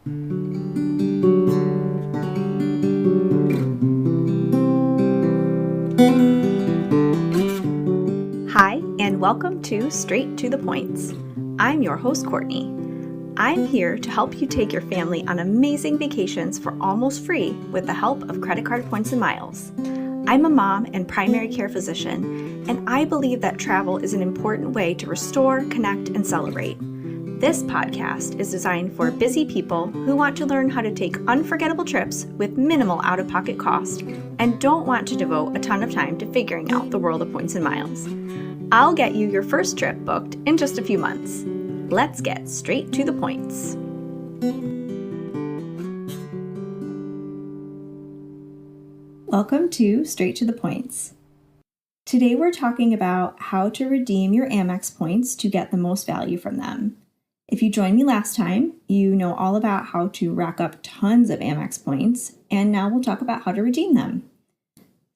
Hi, and welcome to Straight to the Points. I'm your host, Courtney. I'm here to help you take your family on amazing vacations for almost free with the help of credit card points and miles. I'm a mom and primary care physician, and I believe that travel is an important way to restore, connect, and celebrate. This podcast is designed for busy people who want to learn how to take unforgettable trips with minimal out-of-pocket cost and don't want to devote a ton of time to figuring out the world of points and miles. I'll get you your first trip booked in just a few months. Let's get straight to the points. Welcome to Straight to the Points. Today we're talking about how to redeem your Amex points to get the most value from them. If you joined me last time, you know all about how to rack up tons of Amex points, and now we'll talk about how to redeem them.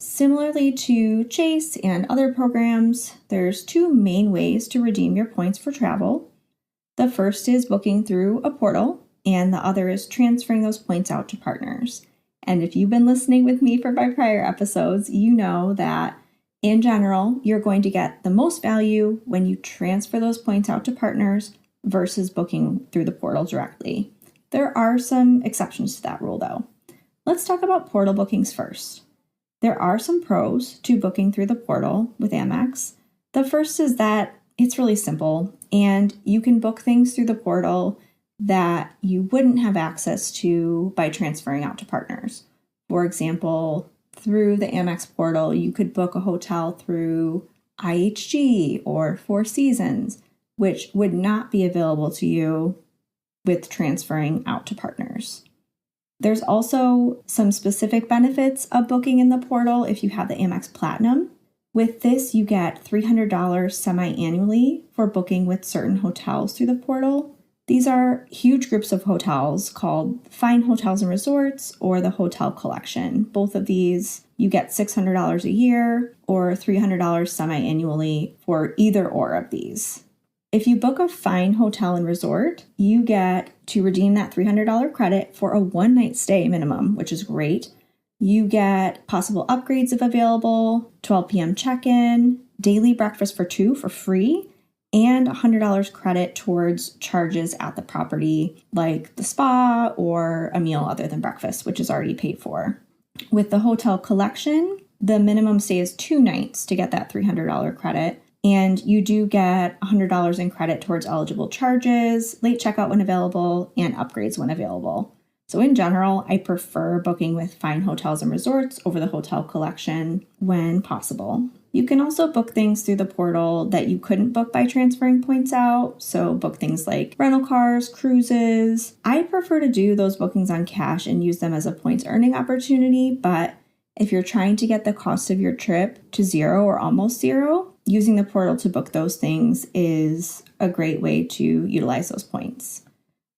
Similarly to Chase and other programs, there's two main ways to redeem your points for travel. The first is booking through a portal, and the other is transferring those points out to partners. And if you've been listening with me for my prior episodes, you know that in general, you're going to get the most value when you transfer those points out to partners versus booking through the portal directly. There are some exceptions to that rule though. Let's talk about portal bookings first. There are some pros to booking through the portal with Amex. The first is that it's really simple and you can book things through the portal that you wouldn't have access to by transferring out to partners. For example, through the Amex portal, you could book a hotel through IHG or Four Seasons, which would not be available to you with transferring out to partners. There's also some specific benefits of booking in the portal if you have the Amex Platinum. With this, you get $300 semi-annually for booking with certain hotels through the portal. These are huge groups of hotels called Fine Hotels and Resorts or the Hotel Collection. Both of these, you get $600 a year or $300 semi-annually for either or of these. If you book a Fine Hotel and Resort, you get to redeem that $300 credit for a one-night stay minimum, which is great. You get possible upgrades if available, 12 p.m. check-in, daily breakfast for two for free, and $100 credit towards charges at the property, like the spa or a meal other than breakfast, which is already paid for. With the Hotel Collection, the minimum stay is 2 nights to get that $300 credit. And you do get $100 in credit towards eligible charges, late checkout when available, and upgrades when available. So in general, I prefer booking with Fine Hotels and Resorts over the Hotel Collection when possible. You can also book things through the portal that you couldn't book by transferring points out. So book things like rental cars, cruises. I prefer to do those bookings on cash and use them as a points earning opportunity. But if you're trying to get the cost of your trip to zero or almost zero, using the portal to book those things is a great way to utilize those points.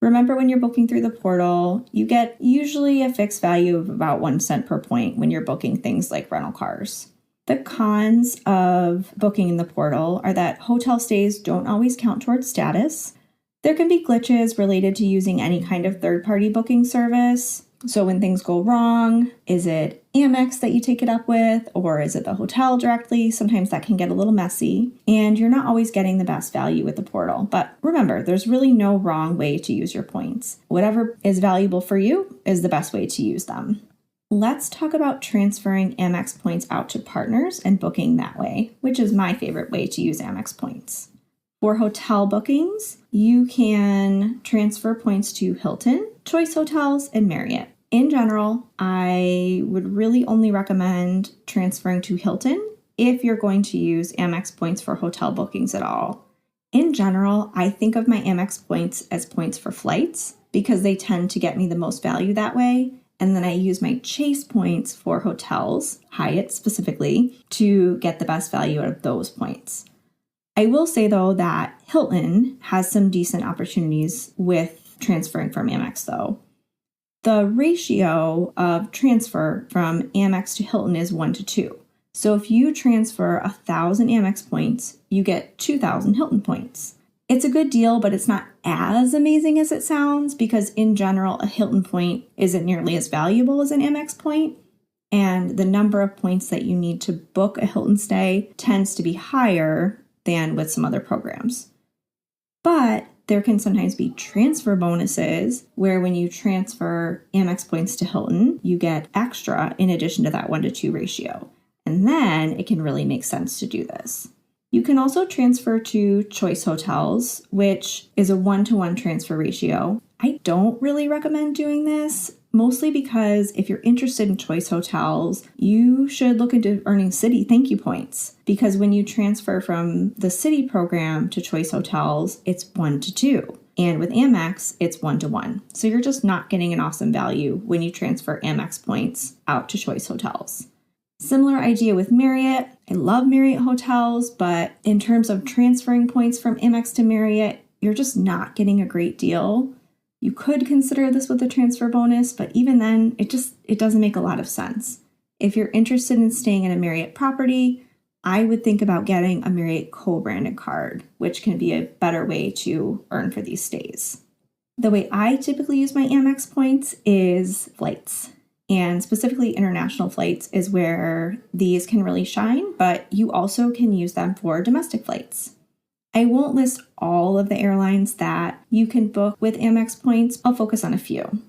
Remember, when you're booking through the portal, you get usually a fixed value of about 1 cent per point when you're booking things like rental cars. The cons of booking in the portal are that hotel stays don't always count towards status. There can be glitches related to using any kind of third-party booking service. So when things go wrong, is it Amex that you take it up with, or is it the hotel directly? Sometimes that can get a little messy, and you're not always getting the best value with the portal. But remember, there's really no wrong way to use your points. Whatever is valuable for you is the best way to use them. Let's talk about transferring Amex points out to partners and booking that way, which is my favorite way to use Amex points. For hotel bookings, you can transfer points to Hilton, Choice Hotels, and Marriott. In general, I would really only recommend transferring to Hilton if you're going to use Amex points for hotel bookings at all. In general, I think of my Amex points as points for flights because they tend to get me the most value that way. And then I use my Chase points for hotels, Hyatt specifically, to get the best value out of those points. I will say, though, that Hilton has some decent opportunities with transferring from Amex, though. The ratio of transfer from Amex to Hilton is 1-to-2. So if you transfer 1,000 Amex points, you get 2,000 Hilton points. It's a good deal, but it's not as amazing as it sounds because in general, a Hilton point isn't nearly as valuable as an Amex point. And the number of points that you need to book a Hilton stay tends to be higher than with some other programs. But there can sometimes be transfer bonuses where when you transfer Amex points to Hilton, you get extra in addition to that 1-to-2 ratio. And then it can really make sense to do this. You can also transfer to Choice Hotels, which is a 1-to-1 transfer ratio. I don't really recommend doing this, mostly because if you're interested in Choice Hotels, you should look into earning City thank you points. Because when you transfer from the City program to Choice Hotels, it's 1-to-2. And with Amex, it's 1-to-1. So you're just not getting an awesome value when you transfer Amex points out to Choice Hotels. Similar idea with Marriott. I love Marriott hotels, but in terms of transferring points from Amex to Marriott, you're just not getting a great deal. You could consider this with a transfer bonus, but even then, it doesn't make a lot of sense. If you're interested in staying in a Marriott property, I would think about getting a Marriott co-branded card, which can be a better way to earn for these stays. The way I typically use my Amex points is flights. And specifically international flights is where these can really shine, but you also can use them for domestic flights. I won't list all of the airlines that you can book with Amex points. I'll focus on a few.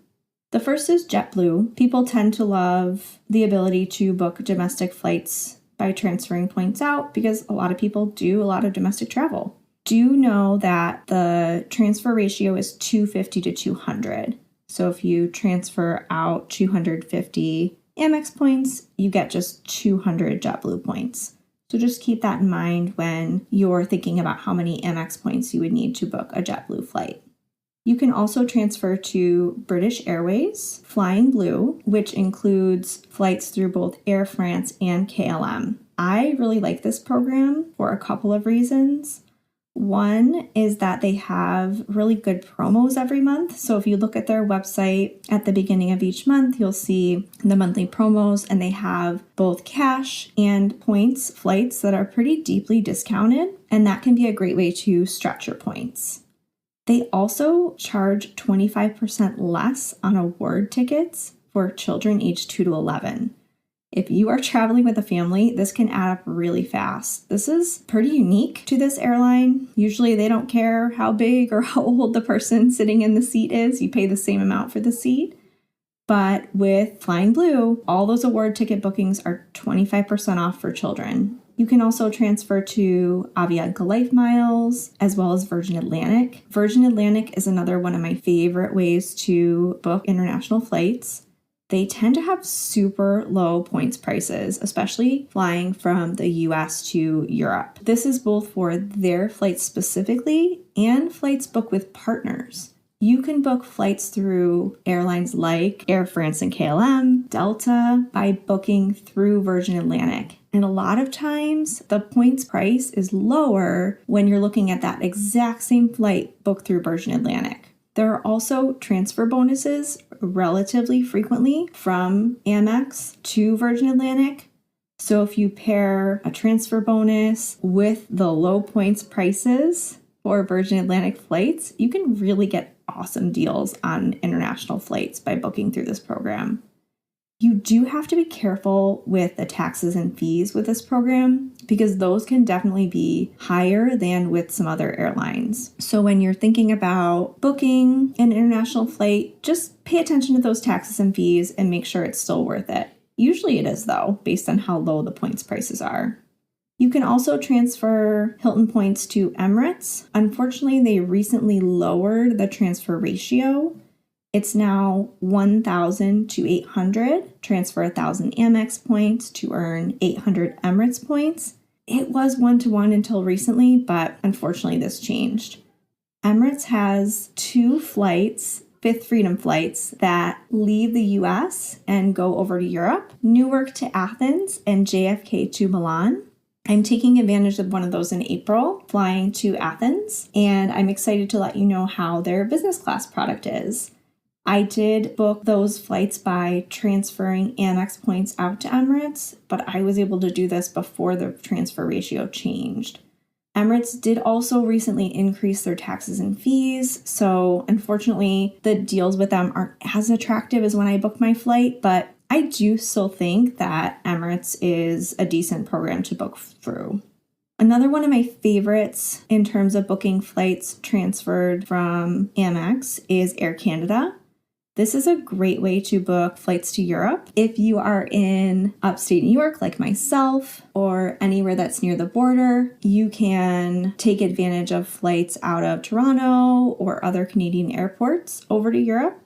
The first is JetBlue. People tend to love the ability to book domestic flights by transferring points out because a lot of people do a lot of domestic travel. Do know that the transfer ratio is 250 to 200. So if you transfer out 250 Amex points, you get just 200 JetBlue points. So just keep that in mind when you're thinking about how many Amex points you would need to book a JetBlue flight. You can also transfer to British Airways, Flying Blue, which includes flights through both Air France and KLM. I really like this program for a couple of reasons. One is that they have really good promos every month. So if you look at their website at the beginning of each month, you'll see the monthly promos, and they have both cash and points flights that are pretty deeply discounted. And that can be a great way to stretch your points. They also charge 25% less on award tickets for children aged 2 to 11. If you are traveling with a family, this can add up really fast. This is pretty unique to this airline. Usually they don't care how big or how old the person sitting in the seat is. You pay the same amount for the seat. But with Flying Blue, all those award ticket bookings are 25% off for children. You can also transfer to Avianca Life Miles as well as Virgin Atlantic. Virgin Atlantic is another one of my favorite ways to book international flights. They tend to have super low points prices, especially flying from the US to Europe. This is both for their flights specifically and flights booked with partners. You can book flights through airlines like Air France and KLM, Delta, by booking through Virgin Atlantic. And a lot of times, the points price is lower when you're looking at that exact same flight booked through Virgin Atlantic. There are also transfer bonuses relatively frequently from Amex to Virgin Atlantic. So if you pair a transfer bonus with the low points prices for Virgin Atlantic flights, you can really get awesome deals on international flights by booking through this program. You do have to be careful with the taxes and fees with this program because those can definitely be higher than with some other airlines. So when you're thinking about booking an international flight, just pay attention to those taxes and fees and make sure it's still worth it. Usually it is though, based on how low the points prices are. You can also transfer Hilton points to Emirates. Unfortunately, they recently lowered the transfer ratio. It's now 1,000 to 800. Transfer 1,000 Amex points to earn 800 Emirates points. It was 1-to-1 until recently, but unfortunately this changed. Emirates has 2 flights, Fifth Freedom flights, that leave the US and go over to Europe, Newark to Athens and JFK to Milan. I'm taking advantage of one of those in April, flying to Athens, and I'm excited to let you know how their business class product is. I did book those flights by transferring Amex points out to Emirates, but I was able to do this before the transfer ratio changed. Emirates did also recently increase their taxes and fees, so unfortunately the deals with them aren't as attractive as when I booked my flight, but I do still think that Emirates is a decent program to book through. Another one of my favorites in terms of booking flights transferred from Amex is Air Canada. This is a great way to book flights to Europe. If you are in upstate New York, like myself, or anywhere that's near the border, you can take advantage of flights out of Toronto or other Canadian airports over to Europe.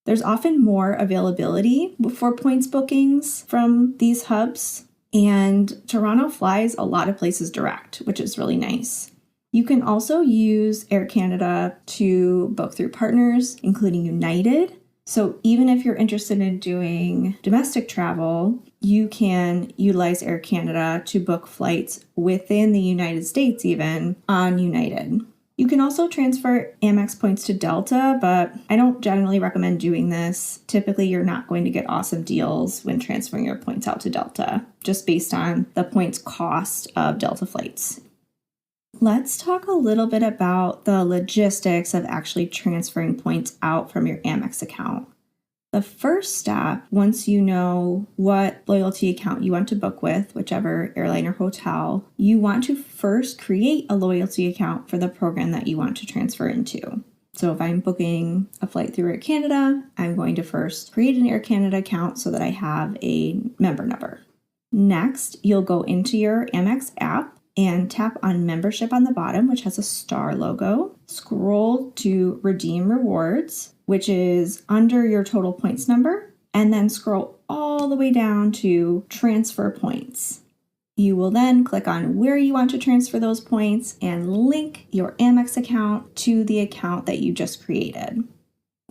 There's often more availability for points bookings from these hubs, and Toronto flies a lot of places direct, which is really nice. You can also use Air Canada to book through partners, including United. So even if you're interested in doing domestic travel, you can utilize Air Canada to book flights within the United States even on United. You can also transfer Amex points to Delta, but I don't generally recommend doing this. Typically, you're not going to get awesome deals when transferring your points out to Delta, just based on the points cost of Delta flights. Let's talk a little bit about the logistics of actually transferring points out from your Amex account. The first step, once you know what loyalty account you want to book with, whichever airline or hotel, you want to first create a loyalty account for the program that you want to transfer into. So if I'm booking a flight through Air Canada, I'm going to first create an Air Canada account so that I have a member number. Next, you'll go into your Amex app and tap on membership on the bottom, which has a star logo. Scroll to redeem rewards, which is under your total points number, and then scroll all the way down to transfer points. You will then click on where you want to transfer those points and link your Amex account to the account that you just created.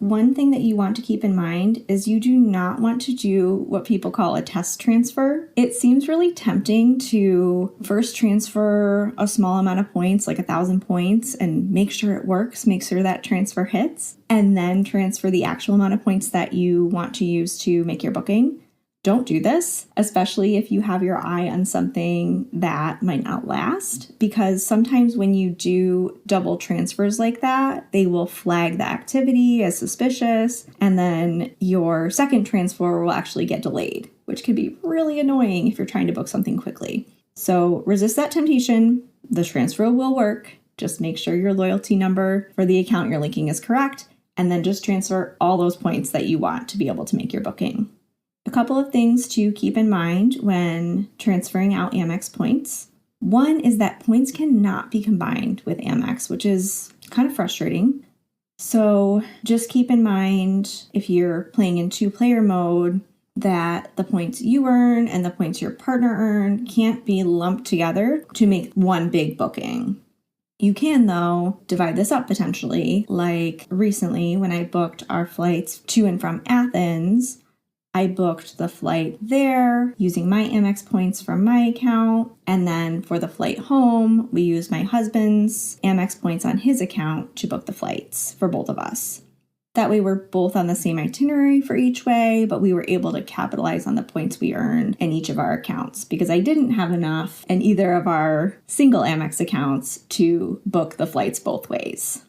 One thing that you want to keep in mind is you do not want to do what people call a test transfer. It seems really tempting to first transfer a small amount of points, like 1,000 points, and make sure it works, make sure that transfer hits, and then transfer the actual amount of points that you want to use to make your booking. Don't do this, especially if you have your eye on something that might not last, because sometimes when you do double transfers like that, they will flag the activity as suspicious, and then your second transfer will actually get delayed, which can be really annoying if you're trying to book something quickly. So resist that temptation. The transfer will work. Just make sure your loyalty number for the account you're linking is correct, and then just transfer all those points that you want to be able to make your booking. A couple of things to keep in mind when transferring out Amex points. One is that points cannot be combined with Amex, which is kind of frustrating. So just keep in mind, if you're playing in two-player mode, that the points you earn and the points your partner earn can't be lumped together to make one big booking. You can, though, divide this up potentially. Like recently when I booked our flights to and from Athens, I booked the flight there using my Amex points from my account, and then for the flight home, we used my husband's Amex points on his account to book the flights for both of us. That way we're both on the same itinerary for each way, but we were able to capitalize on the points we earned in each of our accounts, because I didn't have enough in either of our single Amex accounts to book the flights both ways.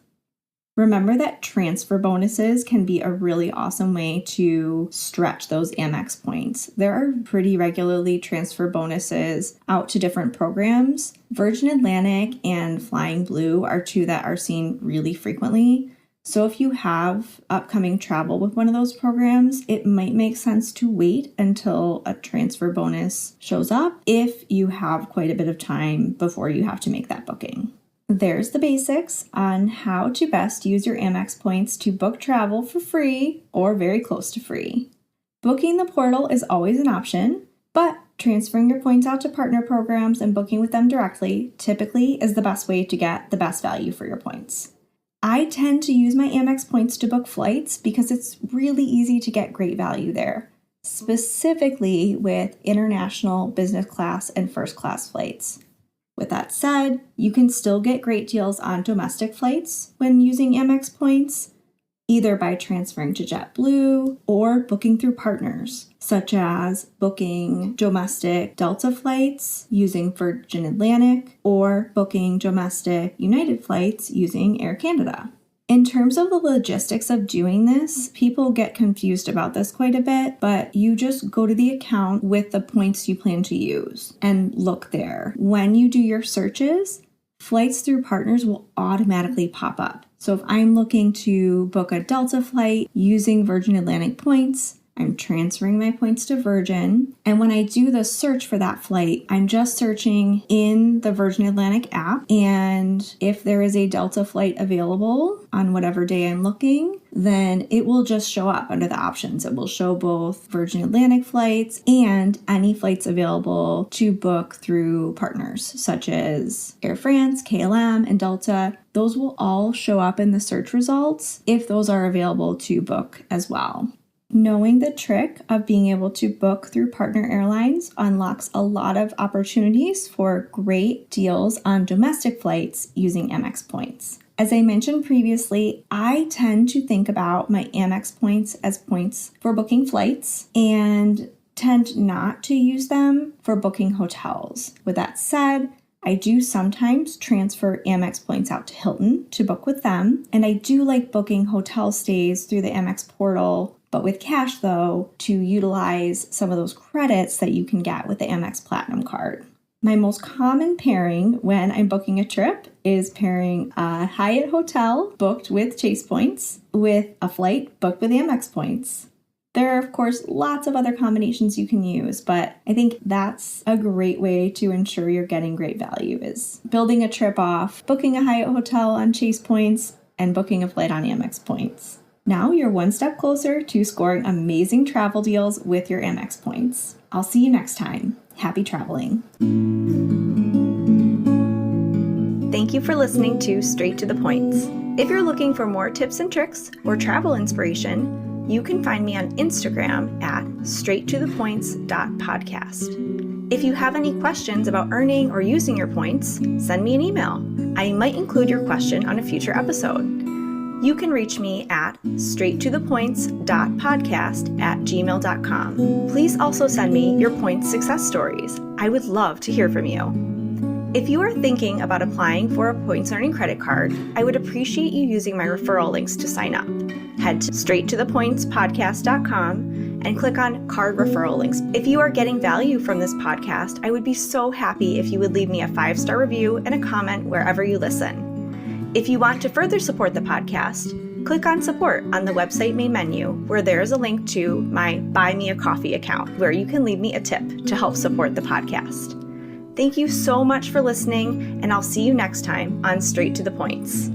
Remember that transfer bonuses can be a really awesome way to stretch those Amex points. There are pretty regularly transfer bonuses out to different programs. Virgin Atlantic and Flying Blue are two that are seen really frequently. So if you have upcoming travel with one of those programs, it might make sense to wait until a transfer bonus shows up if you have quite a bit of time before you have to make that booking. There's the basics on how to best use your Amex points to book travel for free or very close to free. Booking the portal is always an option, but transferring your points out to partner programs and booking with them directly typically is the best way to get the best value for your points. I tend to use my Amex points to book flights because it's really easy to get great value there, specifically with international business class and first class flights. With that said, you can still get great deals on domestic flights when using Amex points, either by transferring to JetBlue or booking through partners, such as booking domestic Delta flights using Virgin Atlantic or booking domestic United flights using Air Canada. In terms of the logistics of doing this, people get confused about this quite a bit, but you just go to the account with the points you plan to use and look there. When you do your searches, flights through partners will automatically pop up. So if I'm looking to book a Delta flight using Virgin Atlantic points, I'm transferring my points to Virgin. And when I do the search for that flight, I'm just searching in the Virgin Atlantic app. And if there is a Delta flight available on whatever day I'm looking, then it will just show up under the options. It will show both Virgin Atlantic flights and any flights available to book through partners, such as Air France, KLM, and Delta. Those will all show up in the search results if those are available to book as well. Knowing the trick of being able to book through partner airlines unlocks a lot of opportunities for great deals on domestic flights using Amex points. As I mentioned previously, I tend to think about my Amex points as points for booking flights and tend not to use them for booking hotels. With that said, I do sometimes transfer Amex points out to Hilton to book with them, and I do like booking hotel stays through the Amex portal, but with cash though, to utilize some of those credits that you can get with the Amex Platinum card. My most common pairing when I'm booking a trip is pairing a Hyatt hotel booked with Chase points with a flight booked with Amex points. There are, of course, lots of other combinations you can use, but I think that's a great way to ensure you're getting great value is building a trip off, booking a Hyatt hotel on Chase points, and booking a flight on Amex points. Now you're one step closer to scoring amazing travel deals with your Amex points. I'll see you next time. Happy traveling. Thank you for listening to Straight to the Points. If you're looking for more tips and tricks or travel inspiration, you can find me on Instagram at straighttothepoints.podcast. If you have any questions about earning or using your points, send me an email. I might include your question on a future episode. You can reach me at straighttothepoints.podcast@gmail.com. Please also send me your points success stories. I would love to hear from you. If you are thinking about applying for a points earning credit card, I would appreciate you using my referral links to sign up. Head to straighttothepointspodcast.com and click on card referral links. If you are getting value from this podcast, I would be so happy if you would leave me a 5-star review and a comment wherever you listen. If you want to further support the podcast, click on support on the website main menu where there is a link to my Buy Me a Coffee account where you can leave me a tip to help support the podcast. Thank you so much for listening, and I'll see you next time on Straight to the Points.